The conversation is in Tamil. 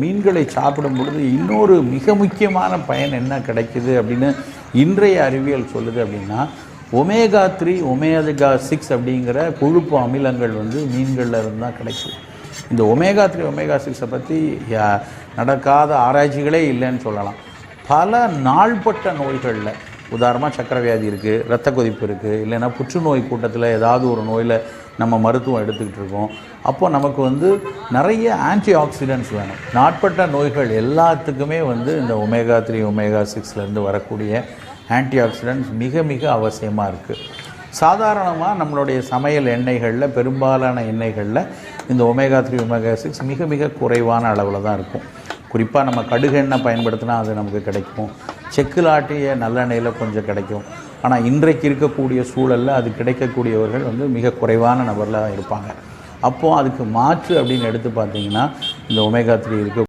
மீன்களை சாப்பிடும் பொழுது இன்னொரு மிக முக்கியமான பயன் என்ன கிடைக்குது அப்படின்னு இன்றைய அறிவியல் சொல்லுது அப்படின்னா, ஒமேகா 3 ஒமேகா 6 அப்படிங்கிற கொழுப்பு அமிலங்கள் வந்து மீன்களில் இருந்து தான் கிடைக்குது. இந்த ஒமேகா 3 ஒமேகா 6 பற்றி நடக்காத ஆராய்ச்சிகளே இல்லைன்னு சொல்லலாம். பல நாள்பட்ட நோய்களில், உதாரணமாக சக்கரை வியாதி இருக்குது, இரத்த கொதிப்பு இருக்குது, இல்லைன்னா புற்றுநோய் கூட்டத்தில் ஏதாவது ஒரு நோயில் நம்ம மருத்துவம் எடுத்துக்கிட்டு இருக்கோம். அப்போ நமக்கு வந்து நிறைய ஆன்டி ஆக்சிடென்ட்ஸ் வேணும். நாட்பட்ட நோய்கள் எல்லாத்துக்குமே வந்து இந்த ஒமேகா 3 ஒமேகா 6லேருந்து வரக்கூடிய ஆன்டி ஆக்சிடென்ட்ஸ் மிக மிக அவசியமாக இருக்குது. சாதாரணமாக நம்மளுடைய சமையல் எண்ணெய்களில், பெரும்பாலான எண்ணெய்களில் இந்த ஒமேகா 3 ஒமேகா 6 மிக மிக குறைவான அளவில் தான் இருக்கும். குறிப்பாக நம்ம கடுகு எண்ணெய் பயன்படுத்தினா அது நமக்கு கிடைக்கும். செக்கில் ஆட்டிய நல்லெண்ணெயில் கொஞ்சம் கிடைக்கும். ஆனால் இன்றைக்கு இருக்கக்கூடிய சூழலில் அது கிடைக்கக்கூடியவர்கள் வந்து மிக குறைவான நபரில் இருப்பாங்க. அப்போது அதுக்கு மாற்று அப்படின்னு எடுத்து பார்த்திங்கன்னா இந்த ஒமேகா 3 இருக்க